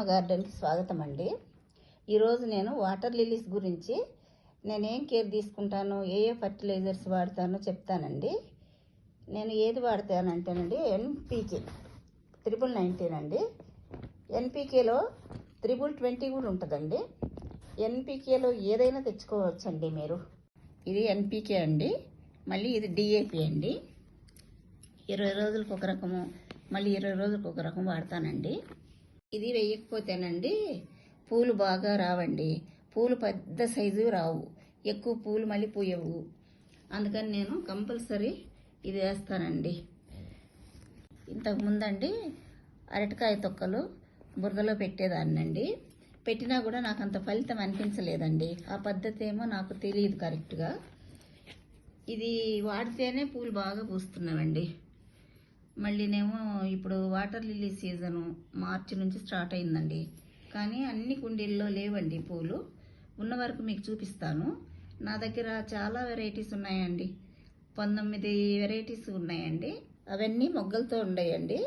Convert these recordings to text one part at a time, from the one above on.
గార్డెన్కి స్వాగతం అండి. ఈరోజు నేను వాటర్ లిల్లీస్ గురించి నేనేం కేర్ తీసుకుంటాను, ఏ ఫర్టిలైజర్స్ వాడతానో చెప్తానండి. నేను ఏది వాడతానంటేనండి NPK 1919 అండి. NPKలో 20 కూడా ఉంటుందండి. NPKలో ఏదైనా తెచ్చుకోవచ్చండి మీరు. ఇది NPK అండి, మళ్ళీ ఇది DAP అండి. 20 రోజులకు ఒక రకము, మళ్ళీ 20 రోజులకు ఒక రకం వాడతానండి. ఇది వేయకపోతేనండి పూలు బాగా రావండి, పూలు పెద్ద సైజు రావు, ఎక్కువ పూలు మళ్ళీ పూయవు. అందుకని నేను కంపల్సరీ ఇది వేస్తానండి. ఇంతకుముందండి అరటికాయ తొక్కలు బురదలో పెట్టేదాన్నండి. పెట్టినా కూడా నాకు అంత ఫలితం అనిపించలేదండి. ఆ పద్ధతి ఏమో నాకు తెలియదు కరెక్ట్గా. ఇది వాడితేనే పూలు బాగా పూస్తున్నామండి. మళ్ళీనేమో ఇప్పుడు వాటర్ లిల్లీ సీజను మార్చి నుంచి స్టార్ట్ అయిందండి. కానీ అన్ని కుండీల్లో లేవండి పూలు. ఉన్న వరకు మీకు చూపిస్తాను. నా దగ్గర చాలా వెరైటీస్ ఉన్నాయండి, 19 వెరైటీస్ ఉన్నాయండి. అవన్నీ మొగ్గలతో ఉన్నాయండి.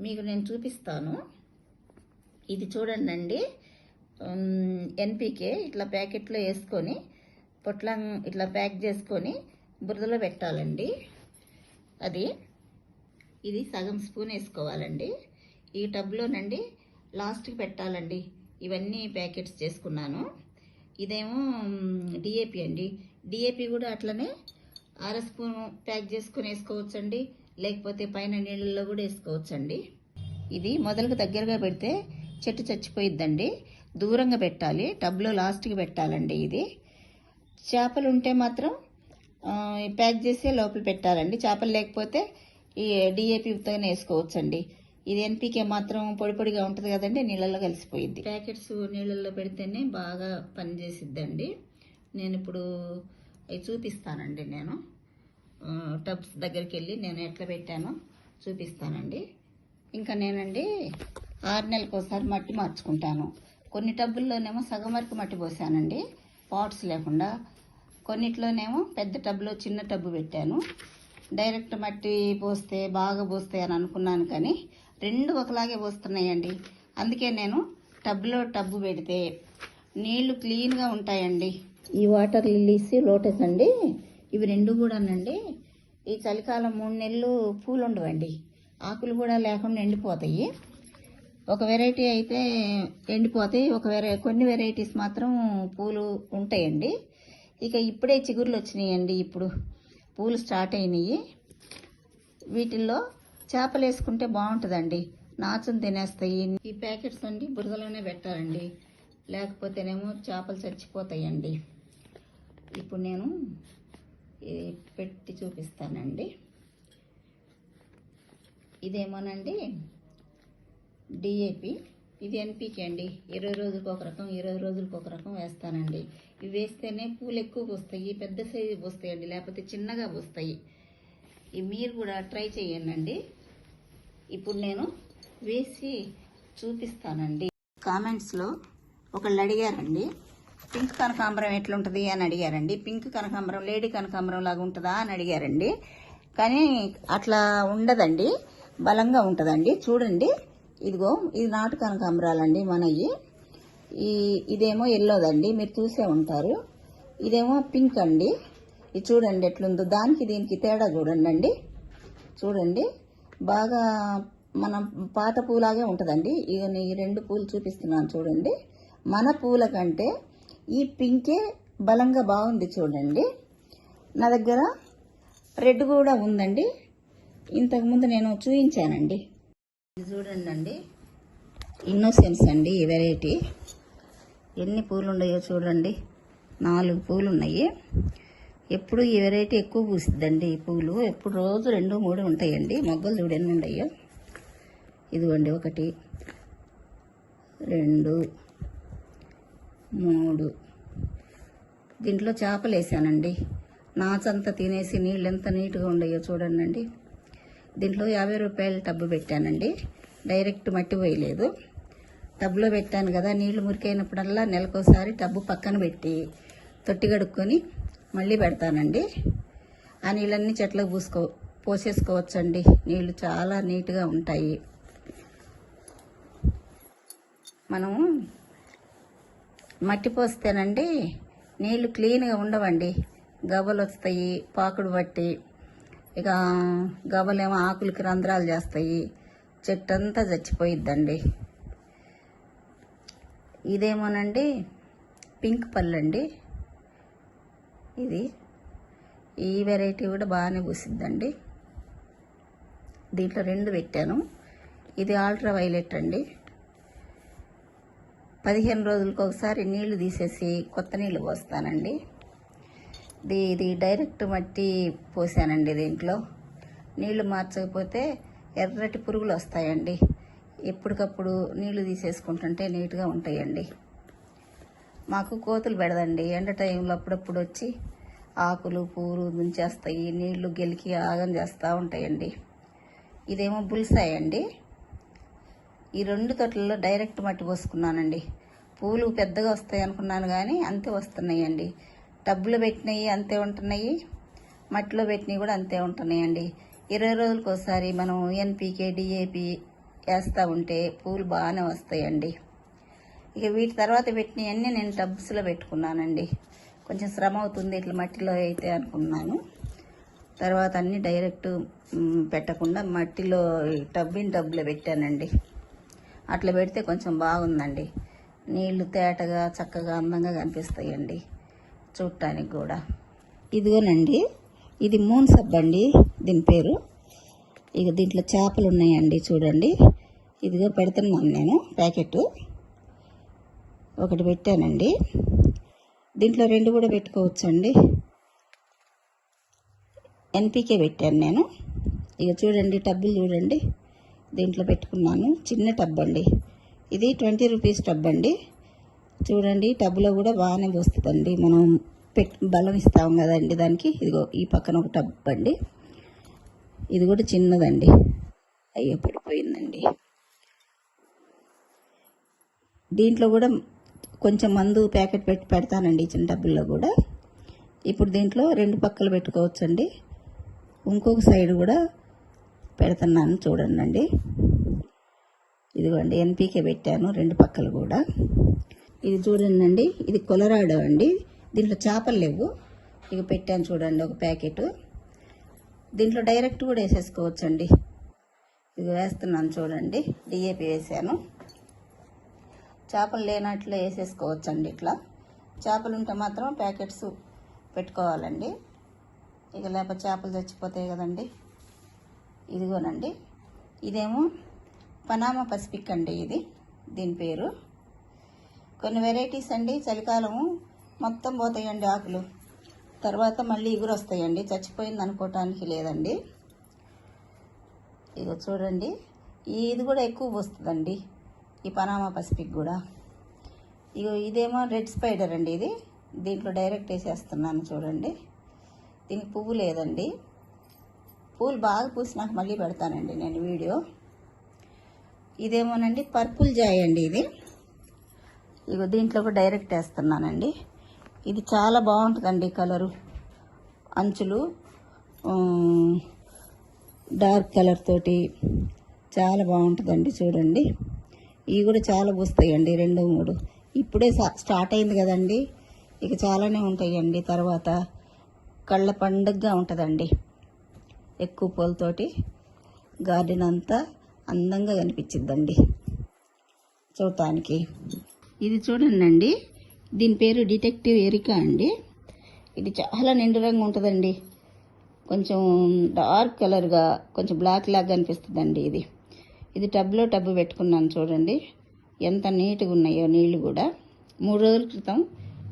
మీకు నేను చూపిస్తాను. ఇది చూడండి, NPK ఇట్లా ప్యాకెట్లో వేసుకొని పొట్లం ఇట్లా ప్యాక్ చేసుకొని బురదలో పెట్టాలండి. ఇది సగం స్పూన్ వేసుకోవాలండి. ఈ టబ్లోనండి లాస్ట్కి పెట్టాలండి. ఇవన్నీ ప్యాకెట్స్ చేసుకున్నాను. ఇదేమో DAP అండి. DAP కూడా అట్లనే 1/2 స్పూన్ ప్యాక్ చేసుకొని వేసుకోవచ్చండి, లేకపోతే పైన నీళ్ళల్లో కూడా వేసుకోవచ్చండి. ఇది మొదలకు దగ్గరగా పెడితే చెట్టు చచ్చిపోయిద్దండి. దూరంగా పెట్టాలి, టబ్లో లాస్ట్కి పెట్టాలండి. ఇది చేపలు ఉంటే మాత్రం ప్యాక్ చేసి లోపల పెట్టాలండి. చేపలు లేకపోతే ఈ DAP ఉత్తగానే వేసుకోవచ్చండి. ఇది NPK మాత్రం పొడి పొడిగా ఉంటుంది కదండి, నీళ్ళల్లో కలిసిపోయిద్ది. ప్యాకెట్స్ నీళ్ళల్లో పెడితేనే బాగా పనిచేసిద్దండి. నేను ఇప్పుడు అవి చూపిస్తానండి. నేను టబ్స్ దగ్గరికి వెళ్ళి నేను ఎట్లా పెట్టానో చూపిస్తానండి. ఇంకా నేనండి 6 నెలలకు ఒకసారి మట్టి మార్చుకుంటాను. కొన్ని టబ్బుల్లోనేమో సగం వరకు మట్టి పోసానండి, పాట్స్ లేకుండా. కొన్నిట్లోనేమో పెద్ద టబ్లో చిన్న టబ్బు పెట్టాను. డైరెక్ట్ మట్టి పోస్తే బాగా పోస్తాయి అని అనుకున్నాను, కానీ రెండు ఒకలాగే పోస్తున్నాయండి. అందుకే నేను టబ్బు పెడితే నీళ్లు క్లీన్గా ఉంటాయండి. ఈ వాటర్ లిల్లీస్, లోటస్ అండి, ఇవి రెండు కూడానండి ఈ చలికాలం 3 నెలలు పూలు ఉండవండి. ఆకులు కూడా లేకుండా ఎండిపోతాయి. ఒక వెరైటీ అయితే ఎండిపోతాయి, కొన్ని వెరైటీస్ మాత్రం పూలు ఉంటాయండి. ఇక ఇప్పుడే చిగుర్లు వచ్చినాయండి, ఇప్పుడు పూలు స్టార్ట్ అయినాయి. వీటిల్లో చేపలు వేసుకుంటే బాగుంటుందండి, నాచుని తినేస్తాయి. ఈ ప్యాకెట్స్ అండి బురదలోనే పెట్టాలండి, లేకపోతేనేమో చేపలు చచ్చిపోతాయండి. ఇప్పుడు నేను ఇది పెట్టి చూపిస్తానండి. ఇదేమోనండి DAP, ఇది NPK అండి. 20 రోజులకు ఒక రకం, 20 రోజులకు ఒక రకం వేస్తానండి. ఇవి వేస్తేనే పూలు ఎక్కువ పూస్తాయి, పెద్ద సైజు పూస్తాయండి, లేకపోతే చిన్నగా పూస్తాయి. ఇవి మీరు కూడా ట్రై చేయండి. ఇప్పుడు నేను వేసి చూపిస్తానండి. కామెంట్స్లో ఒకళ్ళు అడిగారండి, పింక్ కనకాంబరం ఎట్లుంటుంది అని అడిగారండి. పింక్ కనకాంబరం లేడీ కనకాంబరం లాగా ఉంటుందా అని అడిగారండి. కానీ అట్లా ఉండదండి, బలంగా ఉంటుందండి. చూడండి, ఇదిగో ఇది నాటు కనకాంబరాలండి మనవి. ఇదేమో ఎల్లోదండి, మీరు చూసే ఉంటారు. ఇదేమో పింక్ అండి. ఇది చూడండి ఎట్లుందో, దానికి దీనికి తేడా చూడండి. చూడండి, బాగా మన పాత పూలాగే ఉంటుందండి. ఇక ఈ 2 పూలు చూపిస్తున్నాను చూడండి. మన పూల కంటే ఈ పింకే బలంగా బాగుంది చూడండి. నా దగ్గర రెడ్ కూడా ఉందండి, ఇంతకుముందు నేను చూపించానండి. ఇది చూడండి, ఇన్నోసెన్స్ అండి ఈ వెరైటీ. ఎన్ని పూలు ఉన్నాయో చూడండి, 4 పూలు ఉన్నాయి. ఎప్పుడు ఈ వెరైటీ ఎక్కువ పూసిద్దండి. ఈ పూలు ఎప్పుడు రోజు 2, 3 ఉంటాయండి. మొగ్గలు చూడు ఎన్ని ఉన్నాయో. ఇదిగోండి 1, 2, 3. దీంట్లో చేపలు వేసానండి, నాచంతా తినేసి నీళ్ళు ఎంత నీట్గా ఉన్నాయో చూడండి. దీంట్లో 50 రూపాయల టబ్బు పెట్టానండి, డైరెక్ట్ మట్టి పోయలేదు. టబ్లో పెట్టాను కదా, నీళ్లు మురికైనప్పుడల్లా నెలకోసారి టబ్బు పక్కన పెట్టి తొట్టి కడుక్కొని మళ్ళీ పెడతానండి. ఆ నీళ్ళన్నీ చెట్లకు పోసేసుకోవచ్చండి. నీళ్లు చాలా నీట్గా ఉంటాయి. మనము మట్టి పోస్తేనండి నీళ్లు క్లీన్గా ఉండవండి, గవ్వలు వస్తాయి పాకుడు బట్టి. ఇక గవ్వలేమో ఆకులకి రంధ్రాలు చేస్తాయి, చెట్టు అంతా చచ్చిపోయిద్దండి. ఇదేమోనండి పింక్ పళ్ళు అండి. ఈ వెరైటీ కూడా బాగానే పూసిద్దండి. దీంట్లో 2 పెట్టాను. ఇది అల్ట్రా వైలెట్ అండి. 15 రోజులకు ఒకసారి నీళ్లు తీసేసి కొత్త నీళ్ళు పోస్తానండి. ఇది డైరెక్ట్ మట్టి పోసానండి. దీంట్లో నీళ్లు మార్చకపోతే ఎర్రటి పురుగులు వస్తాయండి. ఎప్పటికప్పుడు నీళ్లు తీసేసుకుంటుంటే నీట్గా ఉంటాయండి. మాకు కోతులు పెడదండి, ఎండ టైంలో అప్పుడప్పుడు వచ్చి ఆకులు పూలు దుంచేస్తాయి, నీళ్లు గెలికి ఆగం చేస్తూ ఉంటాయండి. ఇదేమో బుల్సాయి అండి. ఈ 2 తొట్లలో డైరెక్ట్ మట్టి పోసుకున్నానండి. పూలు పెద్దగా వస్తాయి అనుకున్నాను కానీ అంతే వస్తున్నాయండి. టబ్బులో పెట్టినవి అంతే ఉంటున్నాయి, మట్టిలో పెట్టినవి కూడా అంతే ఉంటున్నాయండి. 20 రోజులకు ఒకసారి మనం ఎన్పీకే డిఏపి వేస్తూ ఉంటే పూలు బాగానే వస్తాయండి. ఇక వీటి తర్వాత పెట్టినవన్నీ నేను టబ్స్లో పెట్టుకున్నానండి. కొంచెం శ్రమ అవుతుంది ఇట్లా మట్టిలో అయితే అనుకున్నాను. తర్వాత అన్నీ డైరెక్ట్ పెట్టకుండా మట్టిలో టబ్లో పెట్టానండి. అట్లా పెడితే కొంచెం బాగుందండి. నీళ్లు తేటగా చక్కగా అందంగా కనిపిస్తాయండి చూడటానికి కూడా. ఇదిగోనండి, ఇది మూన్ సబ్బు అండి దీని పేరు. ఇక దీంట్లో చేపలు ఉన్నాయండి చూడండి. ఇదిగో పెడుతున్నాను నేను ప్యాకెట్. ఒకటి పెట్టానండి. దీంట్లో 2 కూడా పెట్టుకోవచ్చండి. ఎన్పీకే పెట్టాను నేను. ఇక చూడండి టబ్బులు చూడండి, దీంట్లో పెట్టుకున్నాను. చిన్న టబ్ అండి ఇది, 20 రూపీస్ టబ్ అండి. చూడండి టబ్లో కూడా బాగానే పోస్తుందండి. మనం బలం ఇస్తాం కదండి దానికి. ఇదిగో ఈ పక్కన ఒక టబ్ అండి, ఇది కూడా చిన్నదండి. అయ్యో పడిపోయిందండి. దీంట్లో కూడా కొంచెం మందు ప్యాకెట్ పెట్టి పెడతానండి చిన్న టబ్బుల్లో కూడా. ఇప్పుడు దీంట్లో 2 పక్కలు పెట్టుకోవచ్చండి. ఇంకొక సైడ్ కూడా పెడుతున్నాను చూడండి. ఇదిగోండి ఎన్పీకే పెట్టాను 2 పక్కలు కూడా. ఇది చూడండి, ఇది కొలరాడో అండి. దీంట్లో చేపలు లేవు. ఇక పెట్టాను చూడండి ఒక ప్యాకెట్. దీంట్లో డైరెక్ట్ కూడా వేసేసుకోవచ్చండి. ఇది వేస్తున్నాను చూడండి, డిఏపి వేసాను. చేపలు లేనట్లు వేసేసుకోవచ్చండి. ఇట్లా చేపలు ఉంటే మాత్రం ప్యాకెట్స్ పెట్టుకోవాలండి. ఇక లేకపోతే చేపలు చచ్చిపోతాయి కదండి. ఇదిగోనండి, ఇదేమో పనామా పసిఫిక్ అండి. దీని పేరు. కొన్ని వెరైటీస్ అండి చలికాలము మొత్తం పోతాయండి ఆకులు, తర్వాత మళ్ళీ ఎగురు వస్తాయండి. చచ్చిపోయింది అనుకోవటానికి లేదండి. ఇక చూడండి, ఇది కూడా ఎక్కువ పోస్తుందండి ఈ పనామా పసిఫిక్ కూడా. ఇదేమో రెడ్ స్పైడర్ అండి. దీంట్లో డైరెక్ట్ వేసేస్తున్నాను చూడండి. దీనికి పువ్వు లేదండి. పూలు బాగా పూసినాక మళ్ళీ పెడతానండి నేను వీడియో. ఇదేమోనండి పర్పుల్ జాయ్ అండి. దీంట్లో కూడా డైరెక్ట్ వేస్తున్నానండి. ఇది చాలా బాగుంటుందండి కలరు. అంచులు డార్క్ కలర్ తోటి చాలా బాగుంటుందండి చూడండి. ఇవి కూడా చాలా పూస్తాయండి 2, 3. ఇప్పుడే స్టార్ట్ అయింది కదండి. ఇక చాలానే ఉంటాయండి. తర్వాత కళ్ళ పండుగగా ఉంటుందండి. ఎక్కువ పూలతోటి గార్డెన్ అంతా అందంగా కనిపించిద్దండి చూడటానికి. ఇది చూడండి, దీని పేరు డిటెక్టివ్ ఎరికా అండి. ఇది చాలా నిండు రంగు ఉంటుందండి. కొంచెం డార్క్ కలర్గా కొంచెం బ్లాక్ లాగా కనిపిస్తుందండి. ఇది టబ్బు పెట్టుకున్నాను చూడండి. ఎంత నీట్గా ఉన్నాయో నీళ్ళు కూడా. 3 రోజుల క్రితం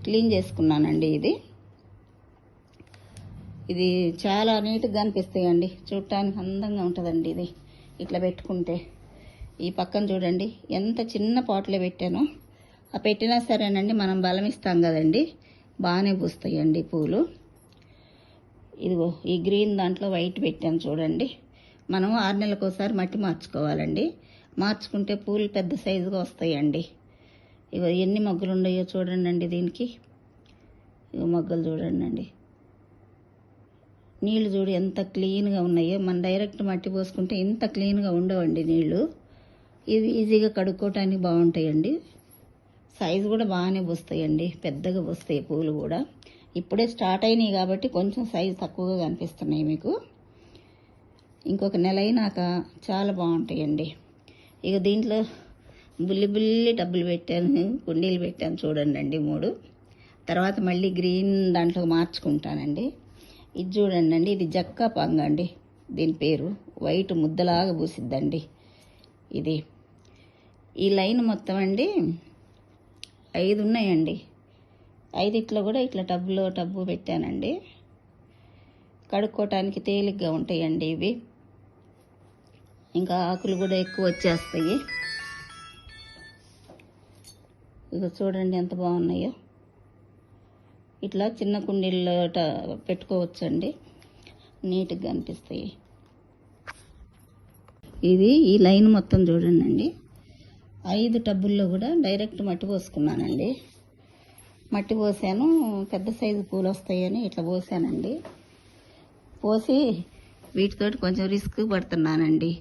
క్లీన్ చేసుకున్నానండి. ఇది చాలా నీట్గా కనిపిస్తాయండి. చూడటానికి అందంగా ఉంటుందండి. ఇట్లా పెట్టుకుంటే. ఈ పక్కన చూడండి ఎంత చిన్న పాటలో పెట్టానో. ఆ పెట్టినా సరేనండి, మనం బలం ఇస్తాం కదండి, బాగానే పూస్తాయండి పూలు. ఇదిగో ఈ గ్రీన్ దాంట్లో వైట్ పెట్టాను చూడండి. మనం 6 నెలలకు ఒకసారి మట్టి మార్చుకోవాలండి. మార్చుకుంటే పూలు పెద్ద సైజుగా వస్తాయండి. ఇగో ఎన్ని మొగ్గలు ఉన్నాయో చూడండి దీనికి. ఇగో మొగ్గలు చూడండి. నీళ్ళు చూడు ఎంత క్లీన్గా ఉన్నాయో. మనం డైరెక్ట్ మట్టి పోసుకుంటే ఇంత క్లీన్గా ఉండవండి నీళ్ళు. ఇవి ఈజీగా కడుక్కోవటానికి బాగుంటాయండి. సైజు కూడా బాగానే వస్తాయండి, పెద్దగా వస్తాయి పూలు కూడా. ఇప్పుడే స్టార్ట్ అయినాయి కాబట్టి కొంచెం సైజు తక్కువగా కనిపిస్తున్నాయి మీకు. ఇంకొక నెల అయినాక చాలా బాగుంటాయండి. ఇక దీంట్లో బుల్లి టబ్బులు పెట్టాను, కుండీలు పెట్టాను చూడండి 3. తర్వాత మళ్ళీ గ్రీన్ దాంట్లో మార్చుకుంటానండి. ఇది చూడండి, ఇది జక్కా పంగ అండి దీని పేరు. వైట్ ముద్దలాగా పూసిద్దండి ఇది. ఈ లైన్ మొత్తం అండి 5 ఉన్నాయండి. 5 ఇట్లా కూడా ఇట్లా టబ్బు పెట్టానండి. కడుక్కోవటానికి తేలిగ్గా ఉంటాయండి ఇవి. ఇంకా ఆకులు కూడా ఎక్కువ వచ్చేస్తాయి. ఇక చూడండి ఎంత బాగున్నాయో. ఇట్లా చిన్న కుండీల్లో పెట్టుకోవచ్చండి, నీట్గా అనిపిస్తాయి. ఇది ఈ లైన్ మొత్తం చూడండి, 5 టబ్బుల్లో కూడా డైరెక్ట్ మట్టి పోసుకున్నానండి. మట్టి పోసాను, పెద్ద సైజు పూలు వస్తాయని ఇట్లా పోసానండి. పోసి వీటితోటి కొంచెం రిస్క్ పడుతున్నానండి.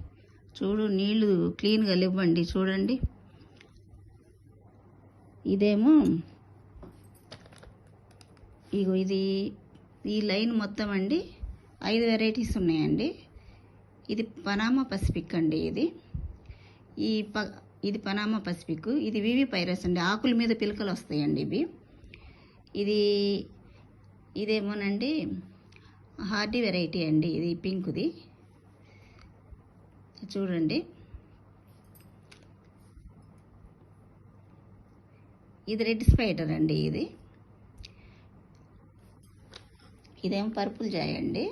చూడు, నీళ్లు క్లీన్గా లేవండి చూడండి. ఇదేమో ఇగో ఇది ఈ లైన్ మొత్తం అండి 5 వెరైటీస్ ఉన్నాయండి. ఇది పనామా పసిఫిక్ అండి. ఇది పనామా పసిఫిక్. ఇది వివి పైరస్ అండి. ఆకుల మీద పిలకలు వస్తాయండి ఇవి. ఇదేమోనండి హార్డీ వెరైటీ అండి. ఇది పింక్ది చూడండి. ఇది రెడ్ స్పైడర్ అండి. ఇదేమో పర్పుల్ జాయ్ అండి.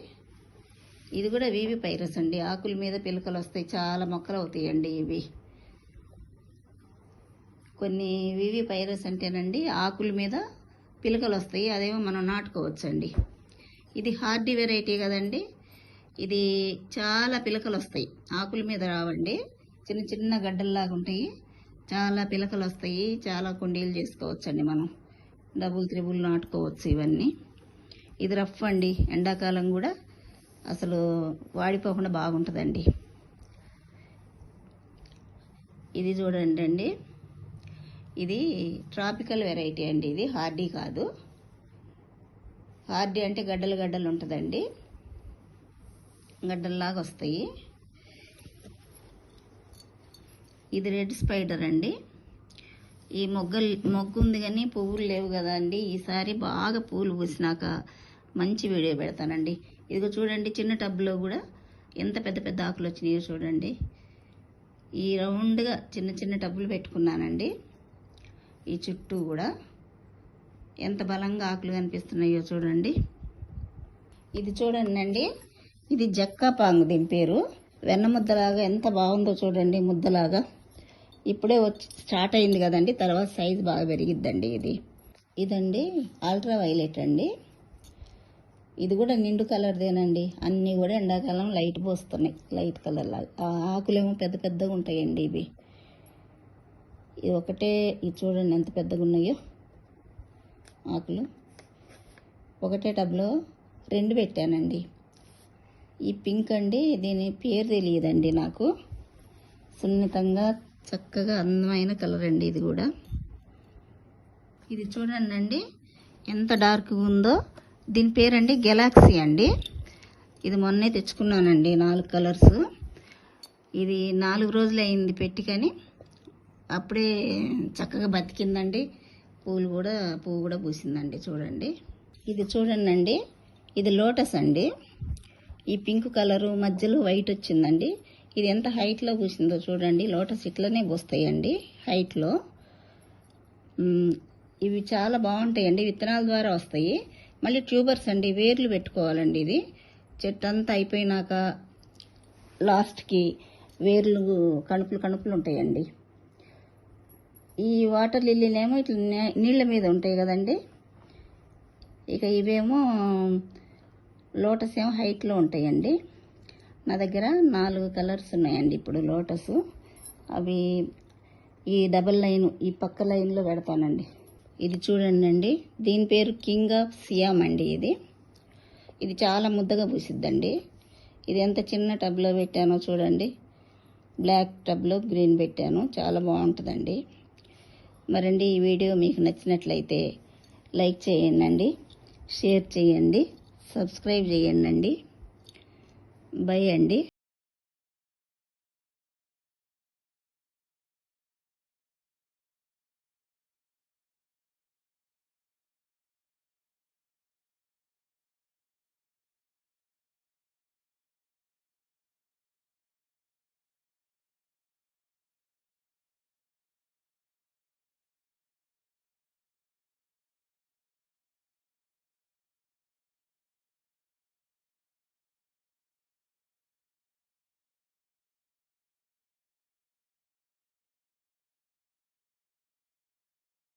ఇది కూడా వివి పైరస్ అండి. ఆకుల మీద పిలకలు వస్తాయి, చాలా మొక్కలు అవుతాయండి ఇవి. కొన్ని వివి పైరస్ అంటేనండి ఆకుల మీద పిలకలు వస్తాయి, అదేమో మనం నాటుకోవచ్చండి. ఇది హార్డీ వెరైటీ కదండి. ఇది చాలా పిలకలు వస్తాయి, ఆకుల మీద రావండి. చిన్న చిన్న గడ్డల్లాగా ఉంటాయి, చాలా పిలకలు వస్తాయి. చాలా కుండీలు చేసుకోవచ్చండి మనం, డబుల్ 3 నాటుకోవచ్చు ఇవన్నీ. ఇది రఫ్ అండి, ఎండాకాలం కూడా అసలు వాడిపోకుండా బాగుంటుందండి. ఇది చూడండి, ఇది ట్రాపికల్ వెరైటీ అండి. ఇది హార్డీ కాదు. హార్డీ అంటే గడ్డలు ఉంటుందండి, గడ్డల్లాగా వస్తాయి. ఇది రెడ్ స్పైడర్ అండి. ఈ మొగ్గు ఉంది కానీ పువ్వులు లేవు కదా అండి. ఈసారి బాగా పూలు పూసినాక మంచి వీడియో పెడతానండి. ఇదిగో చూడండి, చిన్న టబ్లో కూడా ఎంత పెద్ద పెద్ద ఆకులు వచ్చినాయో చూడండి. ఈ రౌండ్గా చిన్న టబ్బులు పెట్టుకున్నానండి. ఈ చుట్టూ కూడా ఎంత బలంగా ఆకులు కనిపిస్తున్నాయో చూడండి. ఇది చూడండి, ఇది జక్కా పాంగు దీని పేరు. వెన్న ముద్దలాగా ఎంత బాగుందో చూడండి, ముద్దలాగా. ఇప్పుడే స్టార్ట్ అయింది కదండి, తర్వాత సైజు బాగా పెరిగిద్దండి. ఇదండి అల్ట్రా వైలెట్ అండి. ఇది కూడా నిండు కలర్దేనండి. అన్నీ కూడా ఎండాకాలం లైట్ పోస్తున్నాయి, లైట్ కలర్ లాగా. ఆకులేమో పెద్దగా ఉంటాయండి ఇవి. ఇది ఒకటే, ఇది చూడండి ఎంత పెద్దగా ఉన్నాయో ఆకులు. ఒకటే టబ్లో 2 పెట్టానండి. ఈ పింక్ అండి, దీని పేరు తెలియదండి నాకు. సున్నితంగా చక్కగా అందమైన కలర్ అండి ఇది కూడా. ఇది చూడండి ఎంత డార్క్గా ఉందో. దీని పేరండి గెలాక్సీ అండి. ఇది మొన్నే తెచ్చుకున్నానండి 4 కలర్స్. ఇది 4 రోజులు అయింది పెట్టి, కానీ అప్పుడే చక్కగా బతికిందండి. పువ్వు కూడా పూసిందండి చూడండి. ఇది చూడండి, ఇది లోటస్ అండి. ఈ పింక్ కలరు మధ్యలో వైట్ వచ్చిందండి. ఇది ఎంత హైట్లో పూసిందో చూడండి. లోటస్ ఇట్లనే పూస్తాయండి హైట్లో. ఇవి చాలా బాగుంటాయండి, విత్తనాల ద్వారా వస్తాయి. మళ్ళీ ట్యూబర్స్ అండి, వేర్లు పెట్టుకోవాలండి. ఇది చెట్టు అంతా అయిపోయినాక లాస్ట్కి వేర్లు కణుపులు ఉంటాయండి. ఈ వాటర్ లిల్లీలేమో ఇట్లా నీళ్ళ మీద ఉంటాయి కదండి. ఇక ఇవేమో లోటస్ ఏమో హైట్లో ఉంటాయండి. నా దగ్గర 4 కలర్స్ ఉన్నాయండి ఇప్పుడు లోటస్. అవి ఈ డబల్ లైన్, ఈ పక్క లైన్లో పెడతానండి. ఇది చూడండి, దీని పేరు కింగ్ ఆఫ్ సియామ్ అండి. ఇది చాలా ముద్దగా పూసిద్దండి. ఇది ఎంత చిన్న టబ్లో పెట్టానో చూడండి. బ్లాక్ టబ్లో గ్రీన్ పెట్టాను. చాలా బాగుంటుందండి. మరండి ఈ వీడియో మీకు నచ్చినట్లయితే లైక్ చేయండి, షేర్ చేయండి, సబ్స్క్రైబ్ చేయండి. బై అండి.